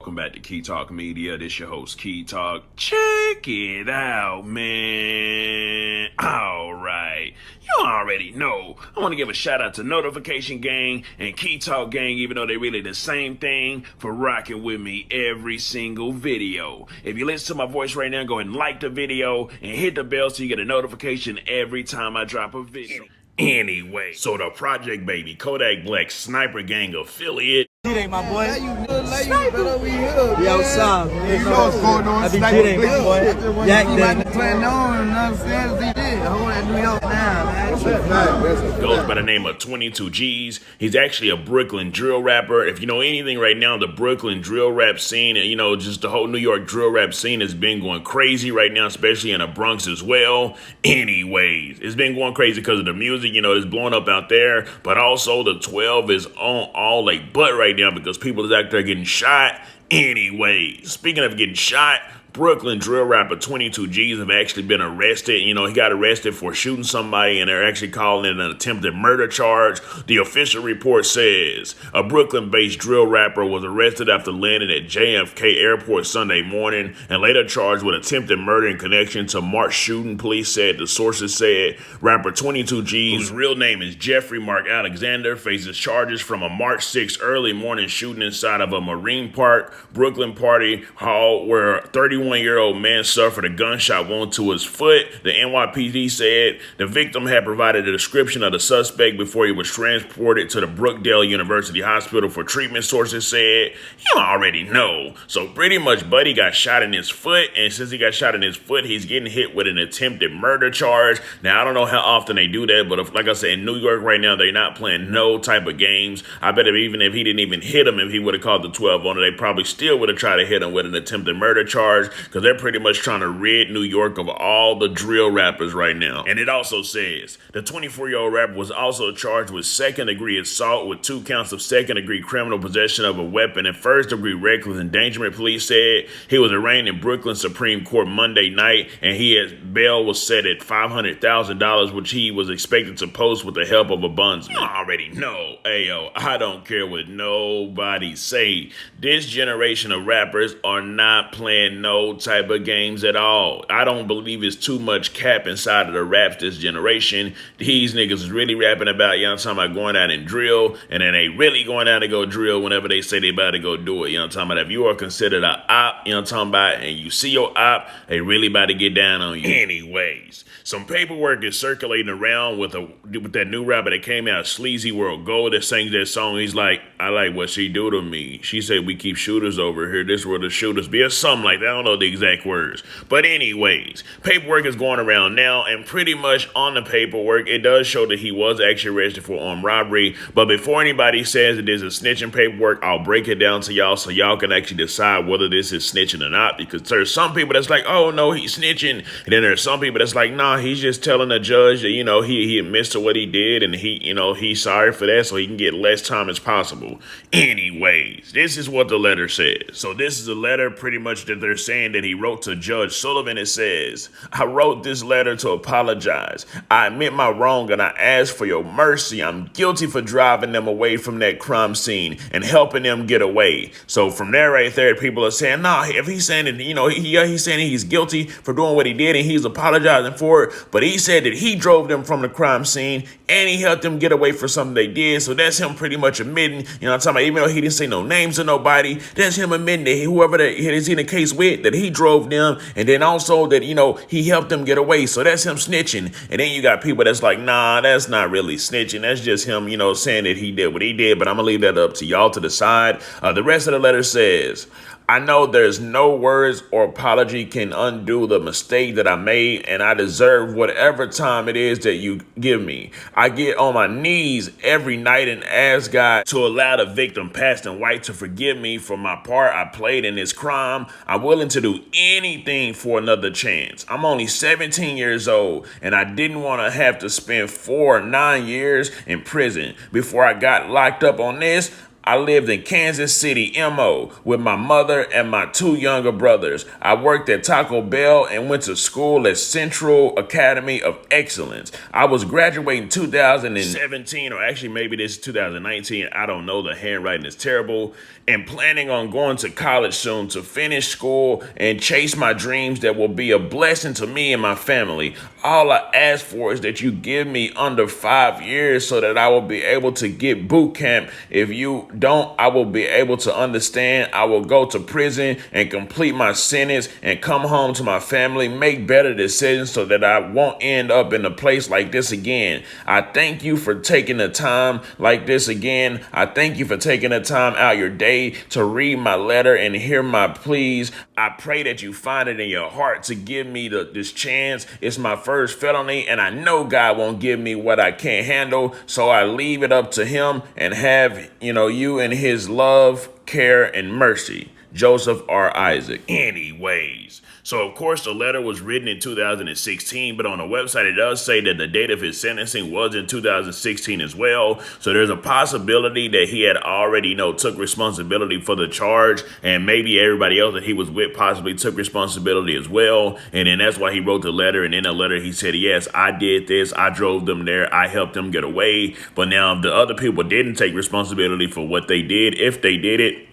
Welcome back to Key Talk Media. This your host, Key Talk. Check it out, man. All right. You already know. I want to give a shout out to Notification Gang and Key Talk Gang, even though they're really the same thing, for rocking with me every single video. If you listen to my voice right now, go ahead and like the video and hit the bell so you get a notification every time I drop a video. Anyway, so the Project Baby Kodak Black Sniper Gang affiliate. Hey, my boy. Yo, what's up? You know what's going on. I be kidding, my boy. Yak that. Playing on, you know what I'm saying? He did. Hold at New York now, man. Goes by the name of 22 G's. He's actually a Brooklyn drill rapper. If you know anything right now, the Brooklyn drill rap scene, and just the whole New York drill rap scene has been going crazy right now, especially in the Bronx as well. Anyways, it's been going crazy because of the music, it's blowing up out there, but also the 12 is on all like butt right now because people is out there getting shot. Anyway, speaking of getting shot, Brooklyn drill rapper 22 G's have actually been arrested. He got arrested for shooting somebody, and they're actually calling it an attempted murder charge. The official report says a Brooklyn-based drill rapper was arrested after landing at JFK Airport Sunday morning and later charged with attempted murder in connection to March shooting, police said. The sources said rapper 22 G's, whose real name is Jeffrey Mark Alexander, faces charges from a March 6th early morning shooting inside of a Marine Park Brooklyn party hall where 31-year-old man suffered a gunshot wound to his foot. The NYPD said the victim had provided a description of the suspect before he was transported to the Brookdale University Hospital for treatment, sources said. You already know. So pretty much Buddy got shot in his foot, and since he got shot in his foot, he's getting hit with an attempted murder charge. Now, I don't know how often they do that, but like I said, in New York right now, they're not playing no type of games. I bet even if he didn't even hit him, if he would have called the 12 on it, they probably still would have tried to hit him with an attempted murder charge, because they're pretty much trying to rid New York of all the drill rappers right now. And it also says the 24-year-old rapper was also charged with second-degree assault with 2 counts of second-degree criminal possession of a weapon and first-degree reckless endangerment, police said. He was arraigned in Brooklyn Supreme Court Monday night, and his bail was set at $500,000, which he was expected to post with the help of a bondsman. You already know. Ayo, I don't care what nobody say. This generation of rappers are not playing no type of games at all. I don't believe it's too much cap inside of the raps this generation. These niggas is really rapping about, talking about going out and drill, and then they really going out to go drill whenever they say they about to go do it. Talking about if you are considered a op, talking about, and you see your op, they really about to get down on you. Anyways, some paperwork is circulating around with that new rapper that came out, SleazyWorld Gold, that sings that song. He's like, I like what she do to me. She said we keep shooters over here. This where the shooters be, or something like that. I don't know the exact words. But anyways, paperwork is going around now, and pretty much on the paperwork, it does show that he was actually arrested for armed robbery. But before anybody says that there's a snitching paperwork, I'll break it down to y'all so y'all can actually decide whether this is snitching or not. Because there's some people that's like, oh no, he's snitching. And then there's some people that's like, nah, he's just telling the judge that, he admits to what he did, and he's sorry for that so he can get less time as possible. Anyways, this is what the letter says. So this is a letter pretty much that they're saying that he wrote to Judge Sullivan. It says, I wrote this letter to apologize. I admit my wrong and I ask for your mercy. I'm guilty for driving them away from that crime scene and helping them get away. So from there right there, people are saying, nah, if he's saying that, he's saying he's guilty for doing what he did and he's apologizing for it, but he said that he drove them from the crime scene and he helped them get away for something they did. So that's him pretty much admitting, I'm talking about, even though he didn't say no names of nobody, that's him admitting that whoever that is in the case with, that he drove them, and then also that, he helped them get away. So that's him snitching. And then you got people that's like, nah, that's not really snitching. That's just him, saying that he did what he did, but I'm gonna leave that up to y'all to decide. The rest of the letter says, I know there's no words or apology can undo the mistake that I made, and I deserve whatever time it is that you give me. I get on my knees every night and ask God to allow the victim, past and white, to forgive me for my part I played in this crime. I'm willing to do anything for another chance. I'm only 17 years old, and I didn't want to have to spend 4 or 9 years in prison. Before I got locked up on this, I lived in Kansas City, MO, with my mother and my 2 younger brothers. I worked at Taco Bell and went to school at Central Academy of Excellence. I was graduating 2017, or actually maybe this is 2019. I don't know. The handwriting is terrible. And planning on going to college soon to finish school and chase my dreams that will be a blessing to me and my family. All I ask for is that you give me under 5 years so that I will be able to get boot camp. If you don't, I will be able to understand. I will go to prison and complete my sentence and come home to my family, make better decisions so that I won't end up in a place like this again. I thank you for taking the time like this again. I thank you for taking the time out your day to read my letter and hear my pleas. I pray that you find it in your heart to give me this chance. It's my first felony, and I know God won't give me what I can't handle, so I leave it up to him and have, you in his love, care, and mercy. Joseph R. Isaac. Anyways, so of course the letter was written in 2016, but on the website it does say that the date of his sentencing was in 2016 as well. So there's a possibility that he had already, took responsibility for the charge, and maybe everybody else that he was with possibly took responsibility as well. And then that's why he wrote the letter. And in the letter he said, yes, I did this. I drove them there. I helped them get away. But now if the other people didn't take responsibility for what they did, if they did it,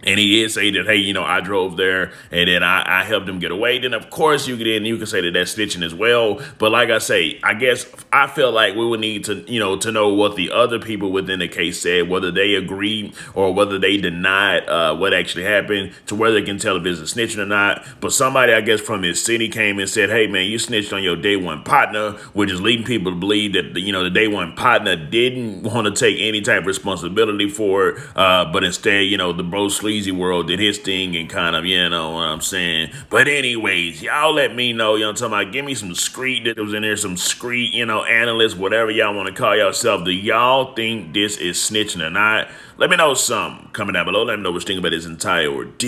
and he did say that, hey, I drove there and then I helped him get away. Then, of course, you can say that that's snitching as well. But like I say, I guess I feel like we would need to, to know what the other people within the case said, whether they agreed or whether they denied what actually happened, to where they can tell if it's a snitching or not. But somebody, I guess, from his city came and said, hey, man, you snitched on your day one partner, which is leading people to believe that, the day one partner didn't want to take any type of responsibility for it. But instead, the bro SleazyWorld did his thing and kind of, what I'm saying. But anyways, y'all let me know, I'm talking about, give me some screed that was in there, some screed, analysts, whatever y'all want to call yourself. Do y'all think this is snitching or not? Let me know something. Comment down below. Let me know what you think about this entire ordeal.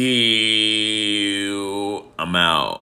I'm out.